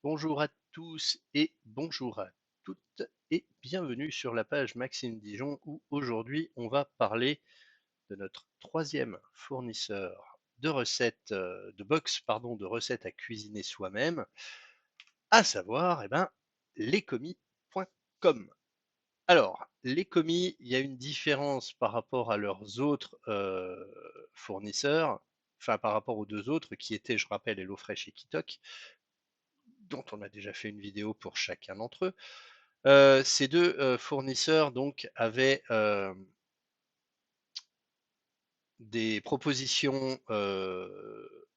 Bonjour à tous et bonjour à toutes et bienvenue sur la page Maxime Dijon où aujourd'hui on va parler de notre troisième fournisseur de recettes, de box pardon, de recettes à cuisiner soi-même, à savoir lescomis.com. Alors, les commis, il y a une différence par rapport à leurs autres fournisseurs, enfin par rapport aux deux autres qui étaient, je rappelle, HelloFresh et Kitok, dont on a déjà fait une vidéo pour chacun d'entre eux. Ces deux fournisseurs donc avaient des propositions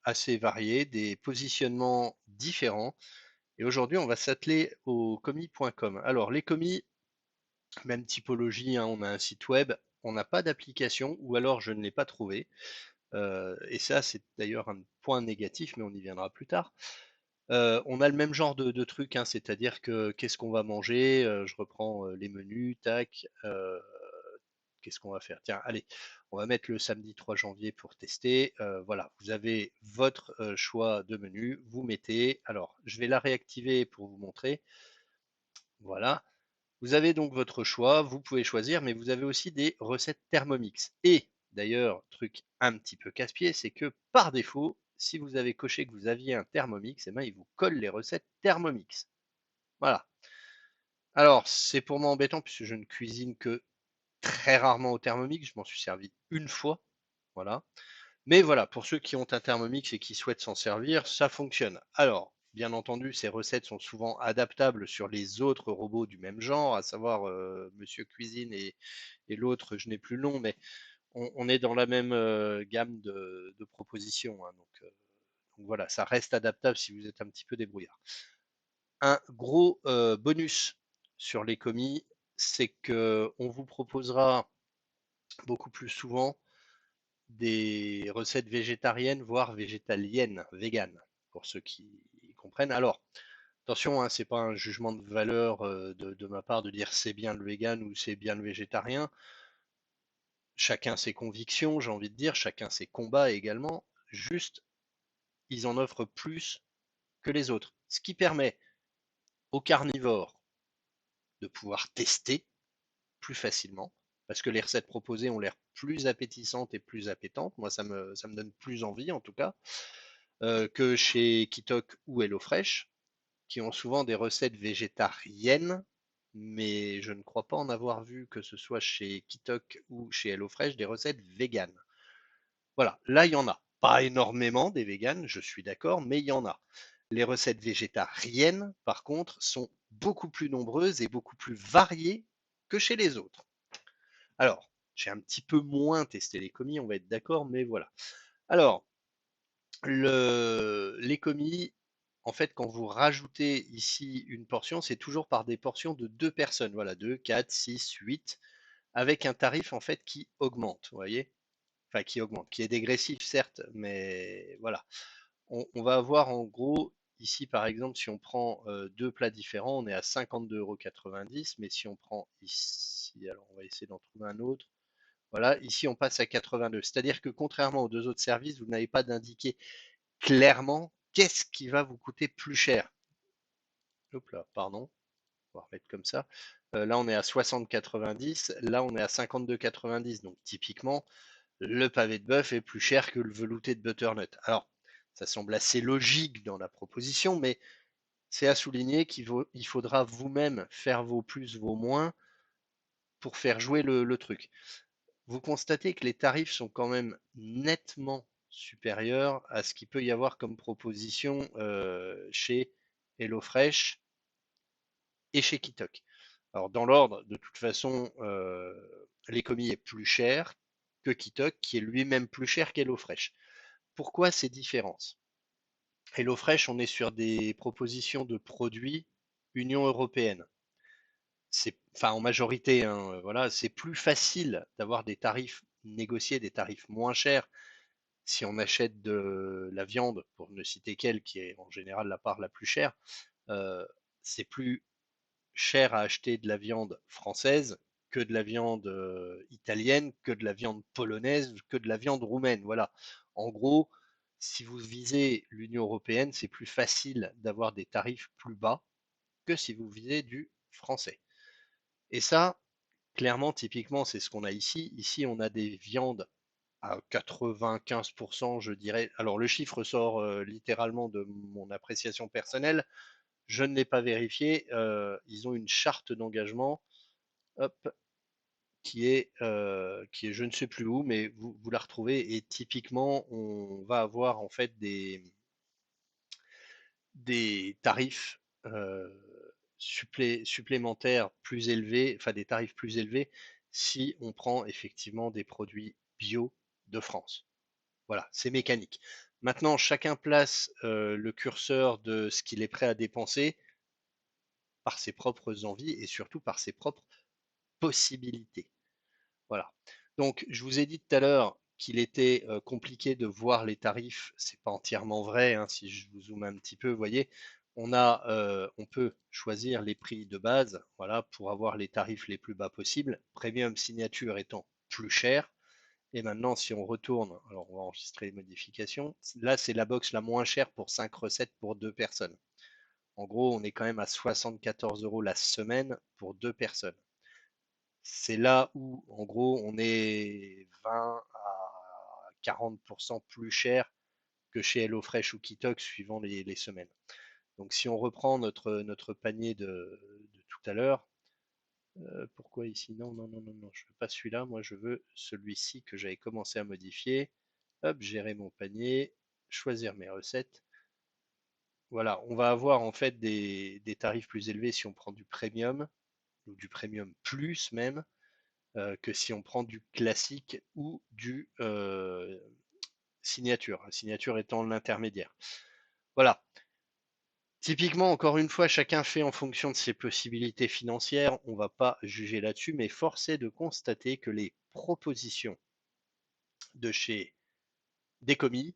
assez variées, des positionnements différents. Et aujourd'hui, on va s'atteler au commis.com. Alors, les commis, même typologie, hein, on a un site web, on n'a pas d'application, ou alors je ne l'ai pas trouvé. Et ça, c'est d'ailleurs un point négatif, mais on y viendra plus tard. On a le même genre de truc, hein, c'est-à-dire que qu'est-ce qu'on va manger, je reprends les menus, tac, qu'est-ce qu'on va faire? Tiens, allez, on va mettre le samedi 3 janvier pour tester. Voilà, vous avez votre choix de menu, vous mettez, alors je vais la réactiver pour vous montrer, voilà. Vous avez donc votre choix, vous pouvez choisir, mais vous avez aussi des recettes Thermomix. Et d'ailleurs, truc un petit peu casse-pied, c'est que par défaut, si vous avez coché que vous aviez un Thermomix, eh ben, il vous colle les recettes Thermomix. Voilà. Alors, c'est pour moi embêtant puisque je ne cuisine que très rarement au Thermomix. Je m'en suis servi une fois. Voilà. Mais voilà, pour ceux qui ont un Thermomix et qui souhaitent s'en servir, ça fonctionne. Alors, bien entendu, ces recettes sont souvent adaptables sur les autres robots du même genre, à savoir Monsieur Cuisine et l'autre, je n'ai plus le nom, mais on est dans la même gamme de propositions, hein, donc voilà, ça reste adaptable si vous êtes un petit peu débrouillard. Un gros bonus sur les commis, c'est que on vous proposera beaucoup plus souvent des recettes végétariennes, voire végétaliennes, véganes, pour ceux qui comprennent. Alors, attention, hein, c'est pas un jugement de valeur de ma part de dire c'est bien le vegan ou c'est bien le végétarien. Chacun ses convictions, j'ai envie de dire, chacun ses combats également. Juste, ils en offrent plus que les autres, ce qui permet aux carnivores de pouvoir tester plus facilement, parce que les recettes proposées ont l'air plus appétissantes et plus appétantes. Moi, ça me donne plus envie, en tout cas, que chez Kitok ou HelloFresh, qui ont souvent des recettes végétariennes, mais je ne crois pas en avoir vu, que ce soit chez Kitok ou chez HelloFresh, des recettes véganes. Voilà, là, il y en a. Pas énormément des véganes, je suis d'accord, mais il y en a. Les recettes végétariennes, par contre, sont beaucoup plus nombreuses et beaucoup plus variées que chez les autres. Alors, j'ai un petit peu moins testé les commis, on va être d'accord, mais voilà. Alors, les commis, en fait, quand vous rajoutez ici une portion, c'est toujours par des portions de deux personnes. Voilà, 2, 4, 6, 8, avec un tarif en fait qui augmente, vous voyez? Enfin, qui augmente, qui est dégressif, certes, mais voilà. On va avoir en gros, ici par exemple, si on prend deux plats différents, on est à 52,90 €, mais si on prend ici, alors on va essayer d'en trouver un autre. Voilà, ici on passe à 82. C'est-à-dire que contrairement aux deux autres services, vous n'avez pas d'indiquer clairement qu'est-ce qui va vous coûter plus cher. Hop là, pardon, on va remettre comme ça. Là on est à 60,90, là on est à 52,90. Donc typiquement, le pavé de bœuf est plus cher que le velouté de butternut. Alors, ça semble assez logique dans la proposition, mais c'est à souligner qu'il faudra vous-même faire vos plus, vos moins pour faire jouer le truc. Vous constatez que les tarifs sont quand même nettement supérieurs à ce qu'il peut y avoir comme proposition chez HelloFresh et chez Kitok. Alors dans l'ordre, de toute façon, l'Ecomi est plus cher que Kitok, qui est lui-même plus cher qu'HelloFresh. Pourquoi ces différences? HelloFresh, on est sur des propositions de produits Union européenne. C'est, enfin en majorité, hein, voilà, c'est plus facile d'avoir des tarifs négociés, des tarifs moins chers si on achète de la viande, pour ne citer qu'elle, qui est en général la part la plus chère. euh, c'est plus cher à acheter de la viande française que de la viande italienne, que de la viande polonaise, que de la viande roumaine. Voilà. En gros, si vous visez l'Union européenne, c'est plus facile d'avoir des tarifs plus bas que si vous visez du français. Et ça, clairement, typiquement, c'est ce qu'on a ici. Ici, on a des viandes à 95%, je dirais. Alors, le chiffre sort littéralement de mon appréciation personnelle. Je ne l'ai pas vérifié. Ils ont une charte d'engagement, hop, qui est je ne sais plus où, mais vous la retrouvez. Et typiquement, on va avoir en fait des tarifs supplémentaires plus élevés, enfin des tarifs plus élevés si on prend effectivement des produits bio de France. Voilà, c'est mécanique. Maintenant, chacun place le curseur de ce qu'il est prêt à dépenser par ses propres envies et surtout par ses propres possibilités. Voilà. Donc, je vous ai dit tout à l'heure qu'il était compliqué de voir les tarifs. C'est pas entièrement vrai, hein, si je vous zoome un petit peu, vous voyez, on peut choisir les prix de base, voilà, pour avoir les tarifs les plus bas possibles. Premium signature étant plus cher. Et maintenant, si on retourne, alors on va enregistrer les modifications. Là, c'est la box la moins chère pour 5 recettes pour 2 personnes. En gros, on est quand même à 74 euros la semaine pour 2 personnes. C'est là où, en gros, on est 20 à 40% plus cher que chez HelloFresh ou Kitox, suivant les semaines. Donc, si on reprend notre panier de tout à l'heure, pourquoi ici? Non, non, non, non, non, je veux pas celui-là. Moi, je veux celui-ci que j'avais commencé à modifier. Hop, gérer mon panier, choisir mes recettes. Voilà, on va avoir en fait des tarifs plus élevés si on prend du premium ou du premium plus même que si on prend du classique ou du signature. Signature étant l'intermédiaire. Voilà. Typiquement, encore une fois, chacun fait en fonction de ses possibilités financières. On ne va pas juger là-dessus, mais force est de constater que les propositions de chez Decommis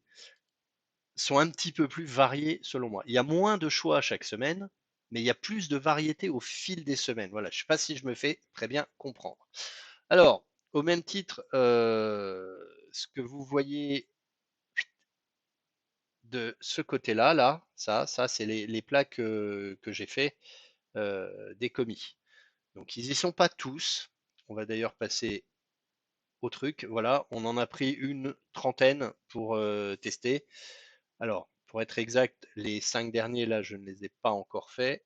sont un petit peu plus variées selon moi. Il y a moins de choix chaque semaine, mais il y a plus de variété au fil des semaines. Voilà, je ne sais pas si je me fais très bien comprendre. Alors, au même titre, ce que vous voyez de ce côté-là, là, ça c'est les plats que j'ai fait des commis. Donc ils y sont pas tous. On va d'ailleurs passer au truc. Voilà, on en a pris une trentaine pour tester. Alors, pour être exact, les 5 derniers là, je ne les ai pas encore faits.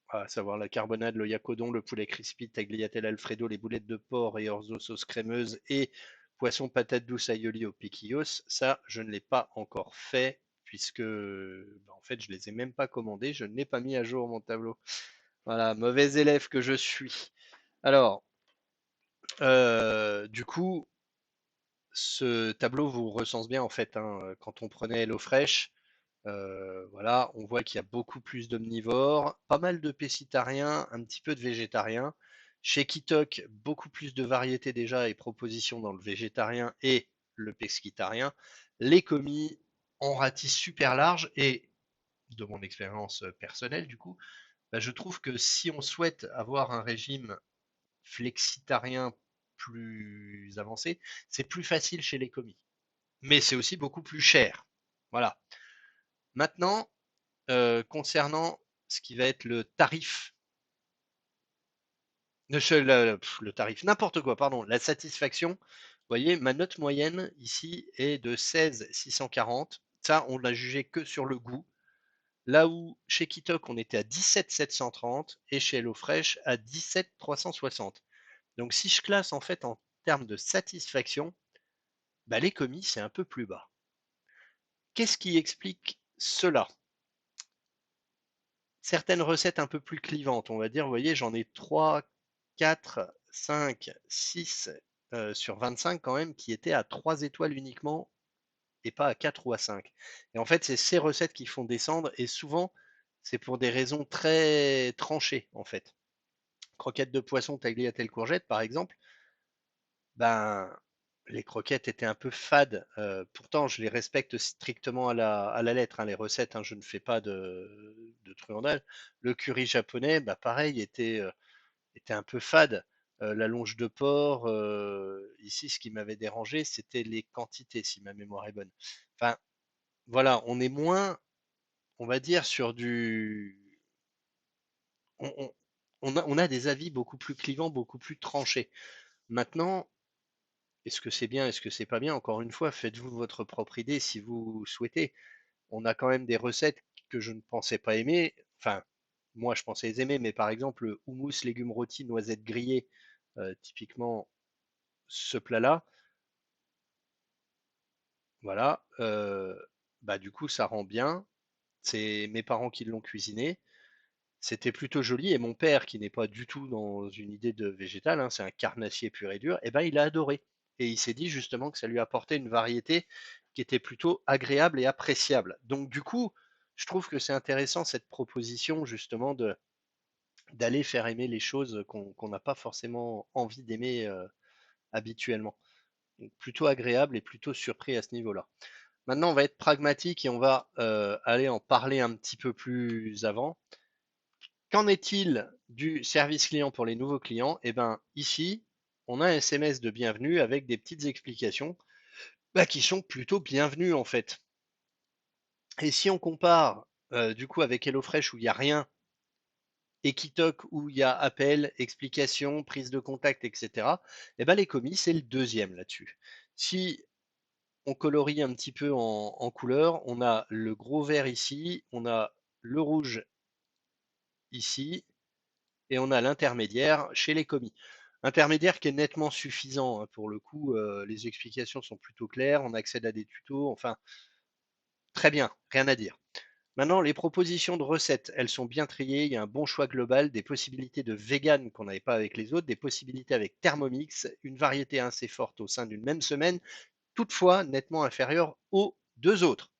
À savoir la carbonade, le yacodon, le poulet crispy, tagliatelle Alfredo, les boulettes de porc et orzo sauce crémeuse et poisson patate douce aioli au piquillos. Ça, je ne l'ai pas encore fait puisque en fait, je les ai même pas commandés. Je ne l'ai pas mis à jour mon tableau. Voilà, mauvais élève que je suis. Alors, du coup, ce tableau vous recense bien en fait, hein, quand on prenait HelloFresh. Voilà, on voit qu'il y a beaucoup plus d'omnivores, pas mal de pécitariens, un petit peu de végétariens. Chez Kitok, beaucoup plus de variétés déjà et propositions dans le végétarien et le pesquitarien. Les commis en ratisse super large et de mon expérience personnelle du coup, bah, je trouve que si on souhaite avoir un régime flexitarien plus avancé, c'est plus facile chez les commis. Mais c'est aussi beaucoup plus cher. Voilà. Maintenant, concernant ce qui va être le tarif, le tarif, n'importe quoi, pardon, la satisfaction, vous voyez, ma note moyenne ici est de 16,640. Ça, on l'a jugé que sur le goût. Là où chez Kitok, on était à 17,730 et chez HelloFresh à 17,360. Donc si je classe en fait en termes de satisfaction, bah, les commis, c'est un peu plus bas. Qu'est-ce qui explique cela? Certaines recettes un peu plus clivantes, on va dire, vous voyez, j'en ai 3, 4, 5, 6 sur 25 quand même qui étaient à 3 étoiles uniquement et pas à 4 ou à 5. Et en fait, c'est ces recettes qui font descendre et souvent, c'est pour des raisons très tranchées en fait. Croquettes de poisson tagliatelle courgette par exemple, ben les croquettes étaient un peu fades. Pourtant, je les respecte strictement à la lettre, hein, les recettes, hein, je ne fais pas de truandage. Le curry japonais, bah, pareil, était un peu fade. La longe de porc, ici, ce qui m'avait dérangé, c'était les quantités, si ma mémoire est bonne. Enfin, voilà, on est moins, on va dire, sur du, on, on- on a des avis beaucoup plus clivants, beaucoup plus tranchés. Maintenant, est-ce que c'est bien, est-ce que c'est pas bien? Encore une fois, faites-vous votre propre idée si vous souhaitez. On a quand même des recettes que je ne pensais pas aimer. Enfin, moi, je pensais les aimer, mais par exemple, le houmous, légumes rôtis, noisettes grillées, typiquement ce plat-là, voilà, bah du coup, ça rend bien. C'est mes parents qui l'ont cuisiné. C'était plutôt joli et mon père, qui n'est pas du tout dans une idée de végétal, hein, c'est un carnassier pur et dur, et ben il a adoré. Et il s'est dit justement que ça lui apportait une variété qui était plutôt agréable et appréciable. Donc du coup, je trouve que c'est intéressant cette proposition justement de d'aller faire aimer les choses qu'on n'a pas forcément envie d'aimer habituellement. Donc plutôt agréable et plutôt surpris à ce niveau-là. Maintenant, on va être pragmatique et on va aller en parler un petit peu plus avant. Qu'en est-il du service client pour les nouveaux clients? Eh bien, ici, on a un SMS de bienvenue avec des petites explications bah, qui sont plutôt bienvenues en fait. Et si on compare du coup avec HelloFresh où il n'y a rien et Kitok où il y a appel, explication, prise de contact, etc., eh ben, les commis, c'est le deuxième là-dessus. Si on colorie un petit peu en couleur, on a le gros vert ici, on a le rouge ici, et on a l'intermédiaire chez les commis. Intermédiaire qui est nettement suffisant, hein, pour le coup, les explications sont plutôt claires, on accède à des tutos, enfin, très bien, rien à dire. Maintenant, les propositions de recettes, elles sont bien triées, il y a un bon choix global, des possibilités de vegan qu'on n'avait pas avec les autres, des possibilités avec Thermomix, une variété assez forte au sein d'une même semaine, toutefois nettement inférieure aux deux autres.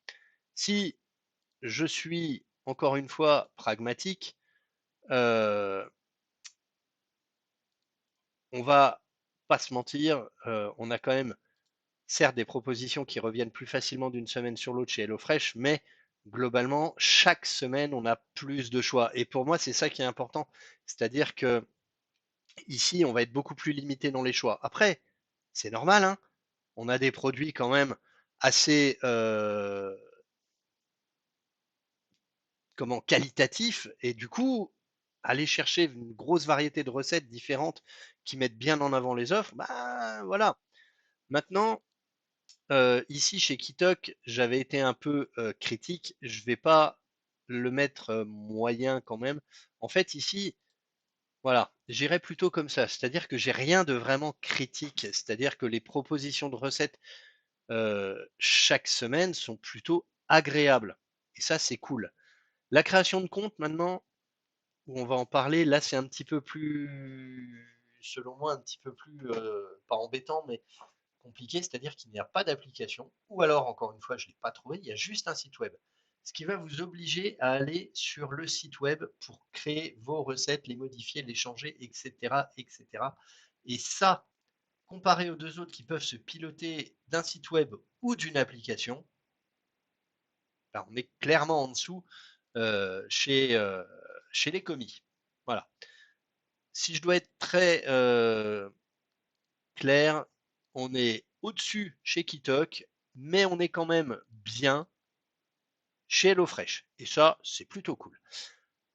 Si je suis encore une fois pragmatique, euh, on va pas se mentir, on a quand même certes des propositions qui reviennent plus facilement d'une semaine sur l'autre chez HelloFresh, mais globalement, chaque semaine, on a plus de choix. Et pour moi, c'est ça qui est important. C'est-à-dire que ici, on va être beaucoup plus limité dans les choix. Après, c'est normal, hein, on a des produits quand même assez comment qualitatifs, et du coup, aller chercher une grosse variété de recettes différentes qui mettent bien en avant les offres, bah voilà. Maintenant, ici chez Kitok, j'avais été un peu critique. Je vais pas le mettre moyen quand même. En fait, ici, voilà, j'irais plutôt comme ça. C'est-à-dire que j'ai rien de vraiment critique. C'est-à-dire que les propositions de recettes chaque semaine sont plutôt agréables. Et ça, c'est cool. La création de compte, maintenant, où on va en parler, là, c'est un petit peu plus, selon moi, un petit peu plus, pas embêtant, mais compliqué, c'est-à-dire qu'il n'y a pas d'application, ou alors, encore une fois, je ne l'ai pas trouvé, il y a juste un site web. Ce qui va vous obliger à aller sur le site web pour créer vos recettes, les modifier, les changer, etc., etc. Et ça, comparé aux deux autres qui peuvent se piloter d'un site web ou d'une application, ben, on est clairement en dessous chez les commis. Voilà. Si je dois être très clair, on est au-dessus chez Kitok, mais on est quand même bien chez HelloFresh. Et ça, c'est plutôt cool.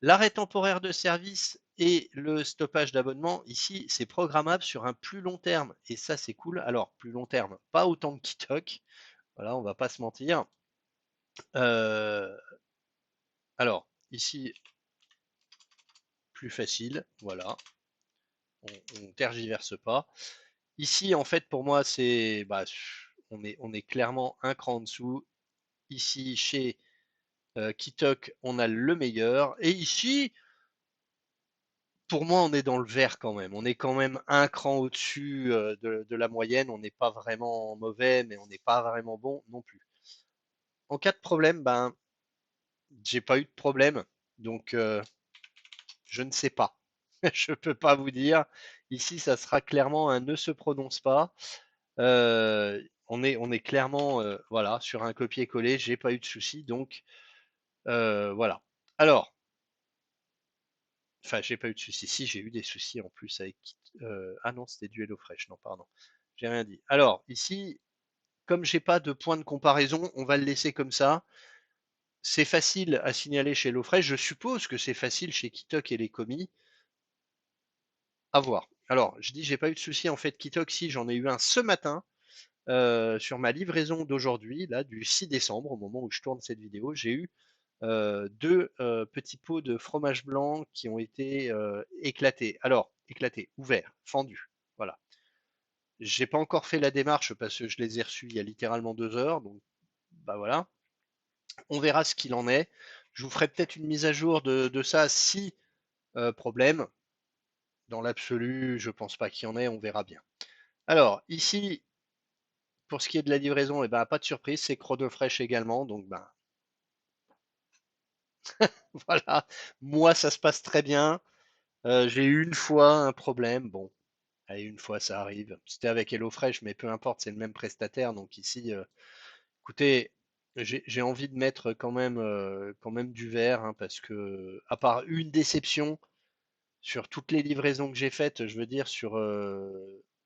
L'arrêt temporaire de service et le stoppage d'abonnement, ici, c'est programmable sur un plus long terme. Et ça, c'est cool. Alors, plus long terme, pas autant que Kitok. Voilà, on va pas se mentir. Euh, alors, ici, plus facile. Voilà, on tergiverse pas. Ici, en fait, pour moi, c'est, bah, on est clairement un cran en dessous. Ici, chez Kitok, on a le meilleur. Et ici, pour moi, on est dans le vert quand même. On est quand même un cran au-dessus de la moyenne. On n'est pas vraiment mauvais, mais on n'est pas vraiment bon non plus. En cas de problème, ben, j'ai pas eu de problème. Donc, je ne sais pas. Je peux pas vous dire. Ici, ça sera clairement un ne se prononce pas. On est clairement voilà, sur un copier-coller. J'ai pas eu de soucis. Donc, voilà. Alors, enfin, j'ai pas eu de soucis. Si, j'ai eu des soucis en plus avec. Ah non, c'était du HelloFresh. Non, pardon. J'ai rien dit. Alors, ici, comme j'ai pas de point de comparaison, on va le laisser comme ça. C'est facile à signaler chez HelloFresh. Je suppose que c'est facile chez Kitok et les commis. À voir. Alors, je dis, j'ai pas eu de souci. En fait, Kitok, si, j'en ai eu un ce matin sur ma livraison d'aujourd'hui, là, du 6 décembre, au moment où je tourne cette vidéo. J'ai eu deux petits pots de fromage blanc qui ont été éclatés. Alors, éclatés, ouverts, fendus. Voilà. J'ai pas encore fait la démarche parce que je les ai reçus il y a littéralement 2 heures. Donc, bah voilà. On verra ce qu'il en est. Je vous ferai peut-être une mise à jour de ça si problème. Dans l'absolu, je pense pas qu'il y en ait, on verra bien. Alors, ici, pour ce qui est de la livraison, eh ben, pas de surprise, c'est Chronofresh également. Donc, ben, voilà. Moi, ça se passe très bien. J'ai eu une fois un problème. Bon, allez, une fois, ça arrive. C'était avec HelloFresh, mais peu importe, c'est le même prestataire. Donc, ici, écoutez, j'ai envie de mettre quand même du vert, hein, parce que, à part une déception, sur toutes les livraisons que j'ai faites, je veux dire sur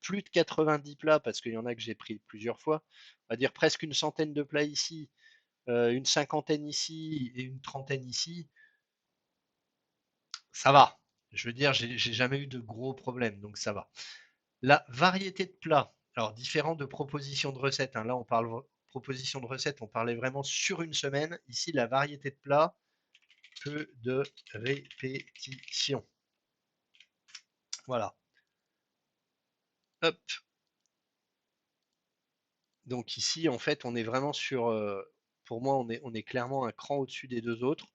plus de 90 plats, parce qu'il y en a que j'ai pris plusieurs fois, on va dire presque une centaine de plats ici, une cinquantaine ici et une trentaine ici, ça va. Je veux dire, j'ai jamais eu de gros problèmes, donc ça va. La variété de plats, alors différent de propositions de recettes, hein, là on parle proposition de recettes, on parlait vraiment sur une semaine. Ici, la variété de plats, peu de répétition. Voilà. Hop. Donc ici, en fait, on est vraiment sur, pour moi, on est clairement un cran au-dessus des deux autres.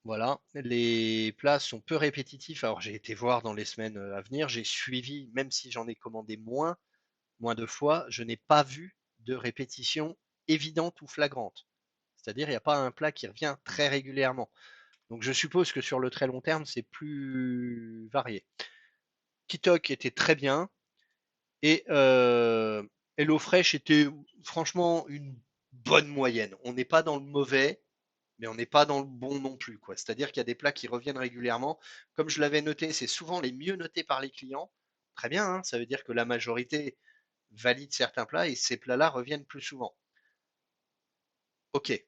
Voilà, les plats sont peu répétitifs. Alors j'ai été voir dans les semaines à venir, j'ai suivi, même si j'en ai commandé moins de fois, je n'ai pas vu de répétition évidente ou flagrante. C'est-à-dire, il n'y a pas un plat qui revient très régulièrement. Donc je suppose que sur le très long terme, c'est plus varié. Kitok était très bien. Et HelloFresh était franchement une bonne moyenne. On n'est pas dans le mauvais, mais on n'est pas dans le bon non plus, quoi. C'est-à-dire qu'il y a des plats qui reviennent régulièrement. Comme je l'avais noté, c'est souvent les mieux notés par les clients. Très bien, hein, ça veut dire que la majorité valide certains plats et ces plats-là reviennent plus souvent. Ok.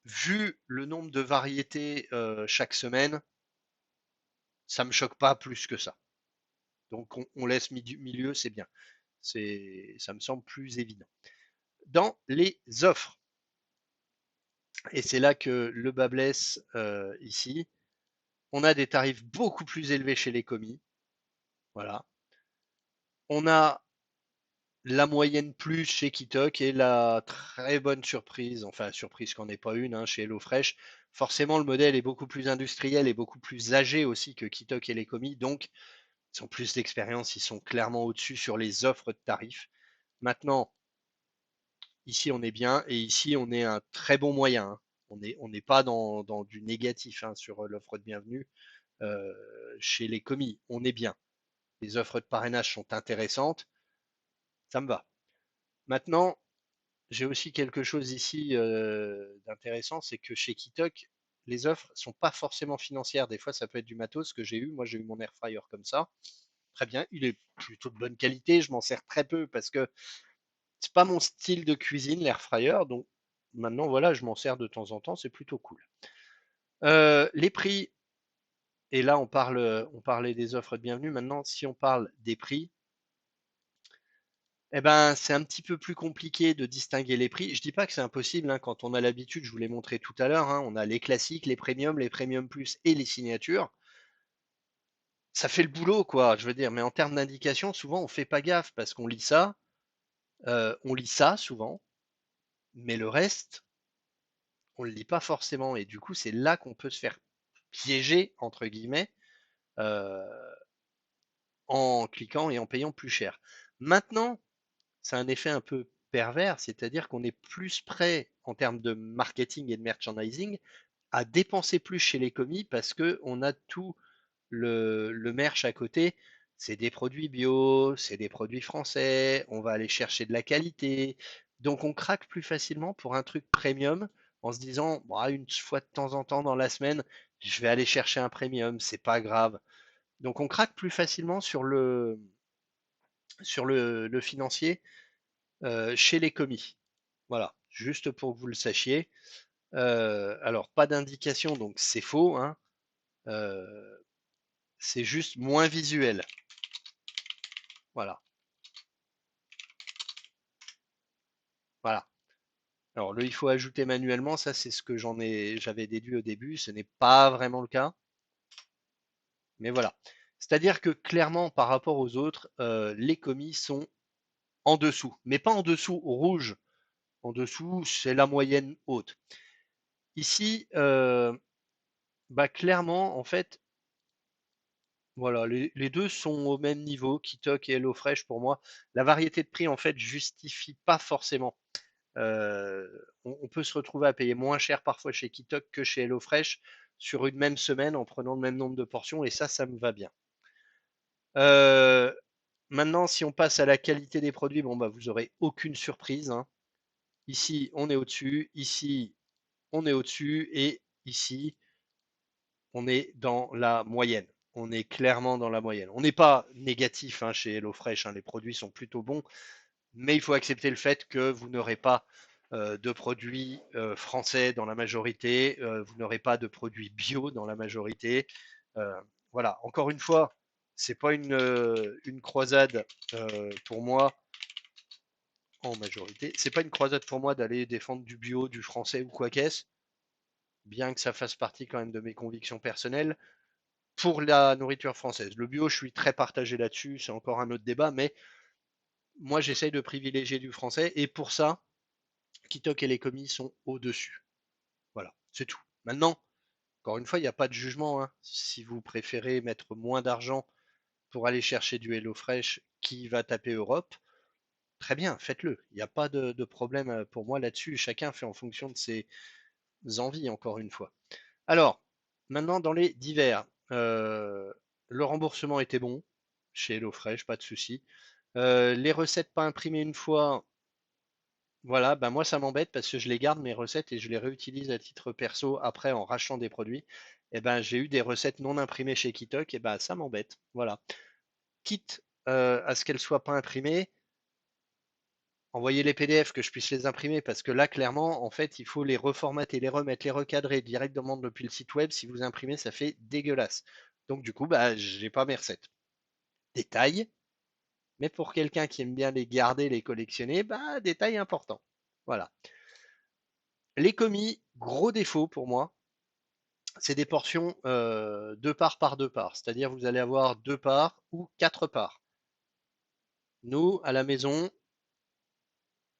Vu le nombre de variétés chaque semaine, ça me choque pas plus que ça. Donc on laisse milieu, c'est bien. Ça me semble plus évident. Dans les offres, et c'est là que le bas blesse ici. On a des tarifs beaucoup plus élevés chez les commis. Voilà. On a la moyenne plus chez Kitok et la très bonne surprise, enfin surprise qu'en est pas une, hein, chez HelloFresh. Forcément, le modèle est beaucoup plus industriel et beaucoup plus âgé aussi que Kitok et les commis. Donc, ils ont plus d'expérience, ils sont clairement au-dessus sur les offres de tarifs. Maintenant, ici, on est bien et ici, on est un très bon moyen, hein. On n'est pas dans du négatif, hein, sur l'offre de bienvenue chez les commis. On est bien. Les offres de parrainage sont intéressantes. Ça me va. Maintenant, j'ai aussi quelque chose ici d'intéressant, c'est que chez Kitok, les offres sont pas forcément financières. Des fois, ça peut être du matos que j'ai eu. Moi, j'ai eu mon air fryer comme ça. Très bien. Il est plutôt de bonne qualité. Je m'en sers très peu parce que c'est pas mon style de cuisine, l'air fryer. Donc maintenant, voilà, je m'en sers de temps en temps. C'est plutôt cool. Les prix, et là, on parlait des offres de bienvenue. Maintenant, si on parle des prix, eh ben, c'est un petit peu plus compliqué de distinguer les prix. Je dis pas que c'est impossible, hein, quand on a l'habitude, je vous l'ai montré tout à l'heure, hein, on a les classiques, les premium plus et les signatures. Ça fait le boulot, quoi, je veux dire. Mais en termes d'indication, souvent, on fait pas gaffe parce on lit ça souvent, mais le reste, on le lit pas forcément. Et du coup, c'est là qu'on peut se faire piéger, entre guillemets, euh, en cliquant et en payant plus cher. Maintenant, c'est un effet un peu pervers, c'est-à-dire qu'on est plus prêt en termes de marketing et de merchandising à dépenser plus chez les commis parce que on a tout le merch à côté. C'est des produits bio, c'est des produits français, on va aller chercher de la qualité. Donc on craque plus facilement pour un truc premium en se disant, bah, une fois de temps en temps dans la semaine, je vais aller chercher un premium, c'est pas grave. Donc on craque plus facilement sur le financier chez les commis. Voilà, juste pour que vous le sachiez. Alors, pas d'indication, donc c'est faux, hein. Euh, c'est juste moins visuel. Voilà, voilà. Alors, il faut ajouter manuellement, ça c'est ce que j'avais déduit au début, ce n'est pas vraiment le cas, mais voilà. C'est-à-dire que clairement, par rapport aux autres, les commis sont en dessous, mais pas en dessous rouge. En dessous, c'est la moyenne haute. Ici, bah clairement, en fait, voilà, les deux sont au même niveau, Kitok et HelloFresh pour moi. La variété de prix, en fait, justifie pas forcément. Euh, on peut se retrouver à payer moins cher parfois chez Kitok que chez HelloFresh sur une même semaine en prenant le même nombre de portions, et ça me va bien. Euh, Maintenant, si on passe à la qualité des produits, bon, bah, vous aurez aucune surprise, hein. Ici, on est au-dessus, ici, on est au-dessus, et ici, on est dans la moyenne. On est clairement dans la moyenne. On n'est pas négatif, hein, chez HelloFresh, hein, les produits sont plutôt bons, mais il faut accepter le fait que vous n'aurez pas de produits français dans la majorité, vous n'aurez pas de produits bio dans la majorité. Euh, voilà, encore une fois, c'est pas une croisade pour moi en majorité. C'est pas une croisade pour moi d'aller défendre du bio, du français ou quoi qu'est-ce, bien que ça fasse partie quand même de mes convictions personnelles. Pour la nourriture française. Le bio, je suis très partagé là-dessus, c'est encore un autre débat, mais moi j'essaye de privilégier du français et pour ça, Kitok et les commis sont au-dessus. Voilà, c'est tout. Maintenant, encore une fois, il n'y a pas de jugement, hein. Si vous préférez mettre moins d'argent pour aller chercher du HelloFresh qui va taper Europe, très bien, faites-le. Il n'y a pas de problème pour moi là-dessus. Chacun fait en fonction de ses envies, encore une fois. Alors, maintenant dans les divers, le remboursement était bon chez HelloFresh, pas de souci. Les recettes pas imprimées une fois, voilà, ben moi ça m'embête parce que je les garde mes recettes et je les réutilise à titre perso après en rachetant des produits. Et ben j'ai eu des recettes non imprimées chez Kitok, et ben ça m'embête. Voilà. Quitte à ce qu'elles soient pas imprimées, envoyer les PDF que je puisse les imprimer parce que là clairement en fait il faut les reformater, les remettre, les recadrer directement depuis le site web. Si vous imprimez, ça fait dégueulasse. Donc du coup, bah j'ai pas mes recettes. Détail, mais pour quelqu'un qui aime bien les garder, les collectionner, bah détail important. Voilà. Les commis, gros défaut pour moi, c'est des portions 2 parts par 2 parts. C'est-à-dire vous allez avoir 2 parts ou 4 parts. Nous, à la maison,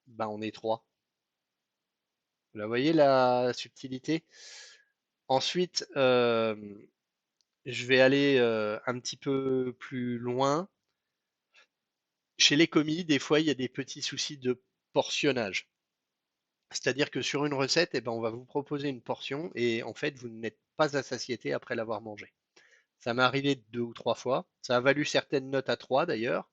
bah, on est 3. Vous voyez la subtilité? Ensuite, je vais aller un petit peu plus loin. Chez les commis, des fois, il y a des petits soucis de portionnage. C'est-à-dire que sur une recette, eh ben, on va vous proposer une portion et en fait, vous n'êtes pas à satiété après l'avoir mangé. Ça m'est arrivé 2 ou 3 fois. Ça a valu certaines notes à 3 d'ailleurs.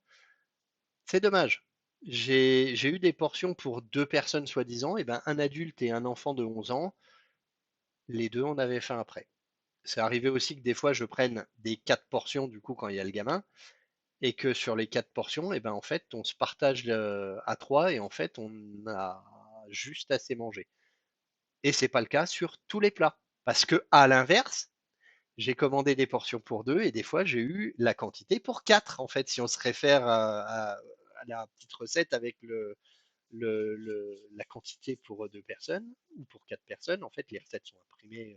C'est dommage. J'ai eu des portions pour 2 personnes soi-disant, et ben un adulte et un enfant de 11 ans, les deux on avait faim après. C'est arrivé aussi que des fois je prenne des 4 portions du coup quand il y a le gamin, et que sur les 4 portions, et ben en fait on se partage à 3 et en fait on a juste assez mangé. Et c'est pas le cas sur tous les plats. Parce que à l'inverse, j'ai commandé des portions pour 2 et des fois j'ai eu la quantité pour 4 en fait, si on se réfère à la petite recette avec la quantité pour 2 personnes ou pour 4 personnes. En fait, les recettes sont imprimées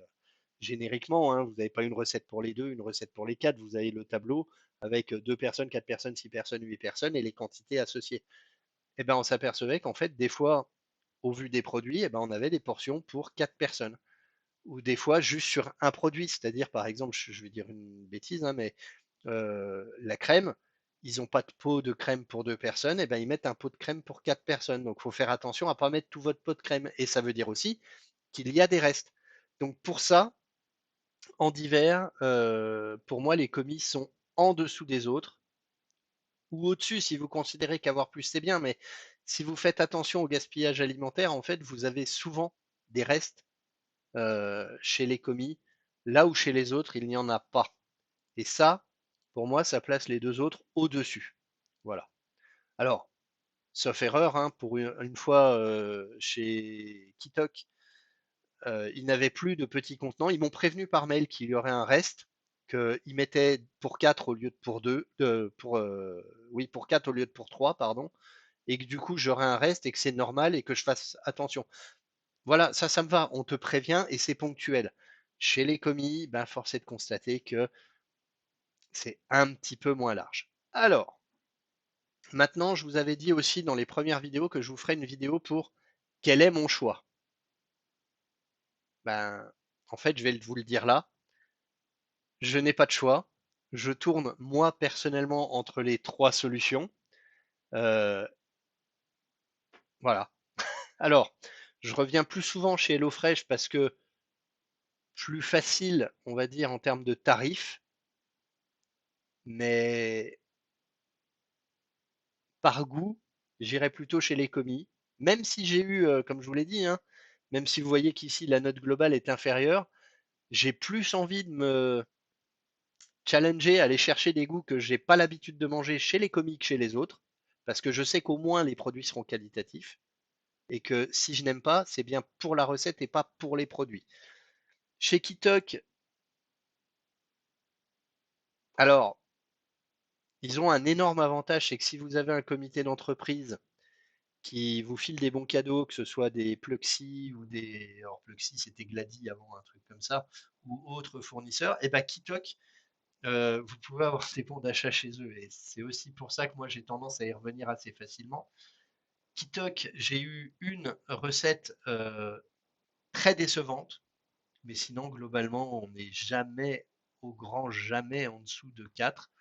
génériquement, hein. Vous n'avez pas une recette pour les deux, une recette pour les quatre. Vous avez le tableau avec 2 personnes, 4 personnes, 6 personnes, 8 personnes et les quantités associées. Et ben, on s'apercevait qu'en fait, des fois, au vu des produits, et ben, on avait des portions pour 4 personnes ou des fois juste sur un produit, c'est-à-dire par exemple, je vais dire une bêtise, hein, mais la crème, ils n'ont pas de pot de crème pour 2 personnes, et ben ils mettent un pot de crème pour 4 personnes. Donc il faut faire attention à ne pas mettre tout votre pot de crème. Et ça veut dire aussi qu'il y a des restes. Donc pour ça, en divers, pour moi, les commis sont en dessous des autres, ou au-dessus si vous considérez qu'avoir plus c'est bien, mais si vous faites attention au gaspillage alimentaire, en fait, vous avez souvent des restes chez les commis, là où chez les autres, il n'y en a pas. Et ça, pour moi, ça place les deux autres au-dessus. Voilà. Alors, sauf erreur, hein, pour une fois chez Kitok, ils n'avaient plus de petits contenants. Ils m'ont prévenu par mail qu'il y aurait un reste, qu'ils mettaient pour 4 au lieu de pour 2, oui, pour 4 au lieu de pour 3, pardon, et que du coup j'aurais un reste et que c'est normal et que je fasse attention. Voilà, ça me va, on te prévient et c'est ponctuel. Chez les commis, ben, force est de constater que c'est un petit peu moins large. Alors, maintenant, je vous avais dit aussi dans les premières vidéos que je vous ferai une vidéo pour quel est mon choix. Ben, en fait, je vais vous le dire là, je n'ai pas de choix. Je tourne moi personnellement entre les trois solutions. Euh, voilà. Alors, je reviens plus souvent chez HelloFresh parce que plus facile, on va dire, en termes de tarifs, mais par goût, j'irais plutôt chez les commis. Même si j'ai eu, comme je vous l'ai dit, hein, même si vous voyez qu'ici la note globale est inférieure, j'ai plus envie de me challenger, aller chercher des goûts que j'ai pas l'habitude de manger chez les commis que chez les autres, parce que je sais qu'au moins les produits seront qualitatifs, et que si je n'aime pas, c'est bien pour la recette et pas pour les produits. Chez Kitok, alors, ils ont un énorme avantage, c'est que si vous avez un comité d'entreprise qui vous file des bons cadeaux, que ce soit des Pluxee ou des. Alors, Pluxee, c'était Glady avant, un truc comme ça, ou autres fournisseurs, et ben Kitok, vous pouvez avoir des bons d'achat chez eux. Et c'est aussi pour ça que moi, j'ai tendance à y revenir assez facilement. Kitok, j'ai eu une recette très décevante, mais sinon, globalement, on n'est jamais, au grand jamais, en dessous de 4,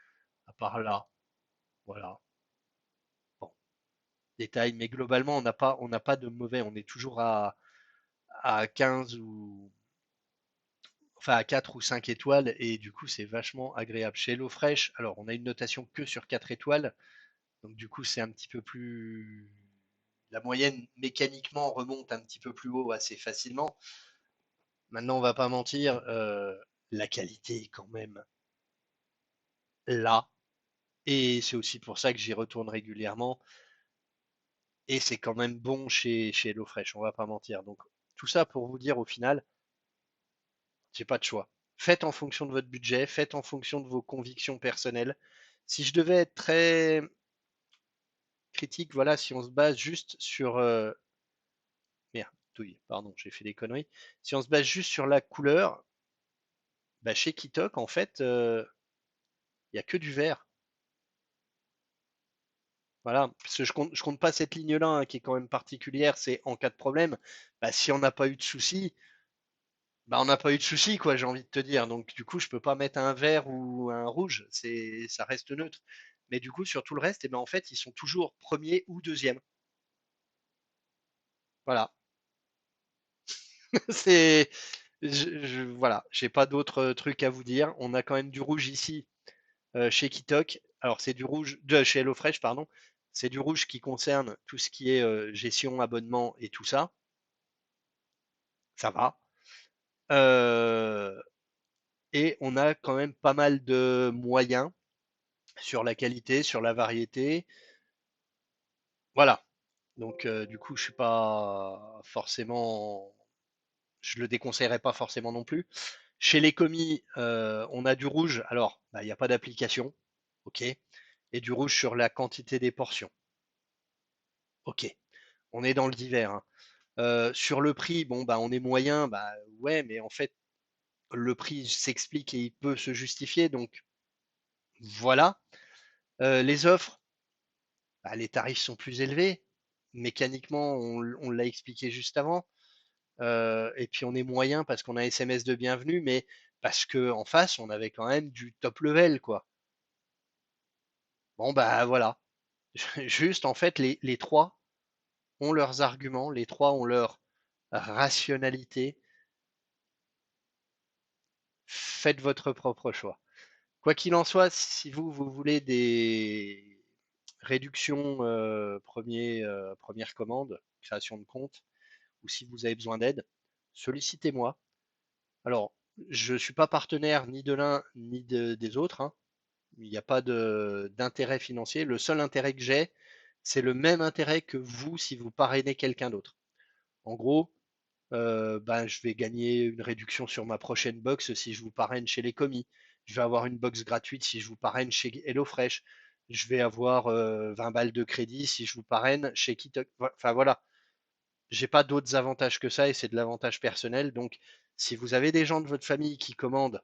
à part là. Voilà. Bon, détail, mais globalement, on n'a pas de mauvais. On est toujours à 15 ou enfin à 4 ou 5 étoiles et du coup c'est vachement agréable. Chez HelloFresh, alors on a une notation que sur 4 étoiles, donc du coup c'est un petit peu plus. La moyenne mécaniquement remonte un petit peu plus haut assez facilement. Maintenant on va pas mentir, la qualité est quand même là et c'est aussi pour ça que j'y retourne régulièrement et c'est quand même bon chez HelloFresh, on va pas mentir. Donc tout ça pour vous dire au final, j'ai pas de choix. Faites en fonction de votre budget, faites en fonction de vos convictions personnelles. Si je devais être très critique, voilà, si on se base juste sur merde, douille, pardon, j'ai fait des conneries. Si on se base juste sur la couleur, bah, chez Kitok, en fait, il n'y a que du vert. Voilà, parce que je compte pas cette ligne-là hein, qui est quand même particulière, c'est en cas de problème. Bah, si on n'a pas eu de soucis, bah, on n'a pas eu de soucis, quoi, j'ai envie de te dire. Donc, du coup, je peux pas mettre un vert ou un rouge, ça reste neutre. Mais du coup, sur tout le reste, eh ben, en fait, ils sont toujours premier ou deuxième. Voilà. C'est, voilà, j'ai pas d'autres trucs à vous dire. On a quand même du rouge ici chez Kitok. Alors, c'est du rouge chez HelloFresh, pardon. C'est du rouge qui concerne tout ce qui est gestion, abonnement et tout ça. Ça va. Euh, et on a quand même pas mal de moyens sur la qualité, sur la variété. Voilà. Donc, du coup, je suis pas forcément, je le déconseillerais pas forcément non plus. Chez les commis, on a du rouge. Alors, bah, il n'y a pas d'application, ok. Et du rouge sur la quantité des portions, ok. On est dans le divers, hein. Sur le prix, bon, bah, on est moyen, bah ouais, mais en fait, le prix s'explique et il peut se justifier, donc voilà. Les offres, bah, les tarifs sont plus élevés. Mécaniquement, on l'a expliqué juste avant. Et puis on est moyen parce qu'on a SMS de bienvenue, mais parce que en face, on avait quand même du top level, quoi. Bon, bah voilà. Juste, en fait, les trois ont leurs arguments, les trois ont leur rationalité. Faites votre propre choix. Quoi qu'il en soit, si vous voulez des réductions première commande, création de compte, ou si vous avez besoin d'aide, sollicitez-moi. Alors, je ne suis pas partenaire ni de l'un ni des autres, hein. Il n'y a pas d'intérêt financier. Le seul intérêt que j'ai, C'est le même intérêt que vous si vous parrainez quelqu'un d'autre. En gros, ben, je vais gagner une réduction sur ma prochaine box si je vous parraine chez les commis. Je vais avoir une box gratuite si je vous parraine chez HelloFresh. Je vais avoir 20 balles de crédit si je vous parraine chez Kitok. Enfin voilà, j'ai pas d'autres avantages que ça et c'est de l'avantage personnel. Donc, si vous avez des gens de votre famille qui commandent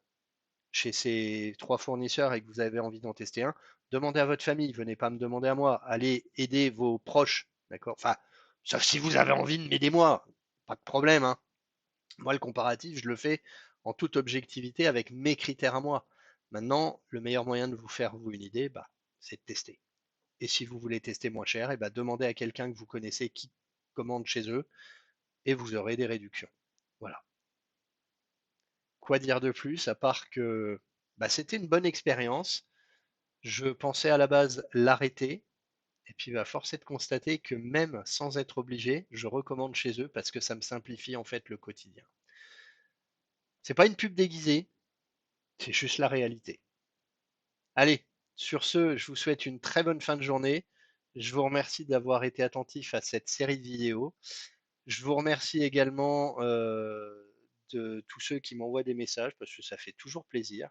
chez ces 3 fournisseurs et que vous avez envie d'en tester un, demandez à votre famille, venez pas me demander à moi. Allez aider vos proches, d'accord? Enfin, sauf si vous avez envie de m'aider moi, pas de problème, hein. Moi, le comparatif, je le fais en toute objectivité avec mes critères à moi. Maintenant, le meilleur moyen de vous faire vous une idée, bah, c'est de tester. Et si vous voulez tester moins cher, et bah, demandez à quelqu'un que vous connaissez qui commande chez eux et vous aurez des réductions. Voilà. Quoi dire de plus à part que bah, c'était une bonne expérience. Je pensais à la base l'arrêter, et puis bah, force est de constater que même sans être obligé, je recommande chez eux parce que ça me simplifie en fait le quotidien. C'est pas une pub déguisée, c'est juste la réalité. Allez, sur ce, je vous souhaite une très bonne fin de journée. Je vous remercie d'avoir été attentif à cette série de vidéos. Je vous remercie également de tous ceux qui m'envoient des messages parce que ça fait toujours plaisir.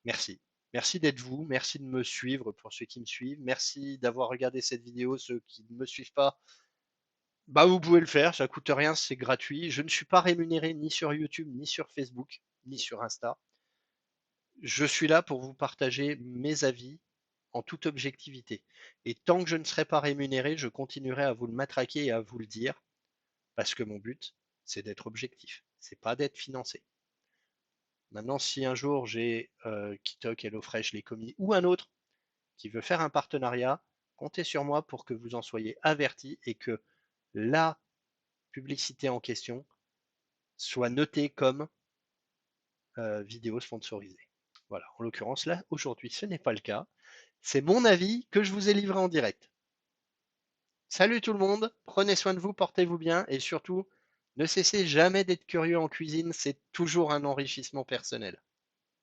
Merci. Merci d'être vous, merci de me suivre pour ceux qui me suivent, merci d'avoir regardé cette vidéo, ceux qui ne me suivent pas, bah vous pouvez le faire, ça coûte rien, c'est gratuit. Je ne suis pas rémunéré ni sur YouTube, ni sur Facebook, ni sur Insta. Je suis là pour vous partager mes avis en toute objectivité. Et tant que je ne serai pas rémunéré, je continuerai à vous le matraquer et à vous le dire, parce que mon but, c'est d'être objectif, c'est pas d'être financé. Maintenant, si un jour j'ai Kitok, HelloFresh, les commis ou un autre qui veut faire un partenariat, comptez sur moi pour que vous en soyez avertis et que la publicité en question soit notée comme vidéo sponsorisée. Voilà, en l'occurrence là, aujourd'hui, ce n'est pas le cas. C'est mon avis que je vous ai livré en direct. Salut tout le monde, prenez soin de vous, portez-vous bien et surtout, ne cessez jamais d'être curieux en cuisine, c'est toujours un enrichissement personnel.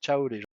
Ciao les gens.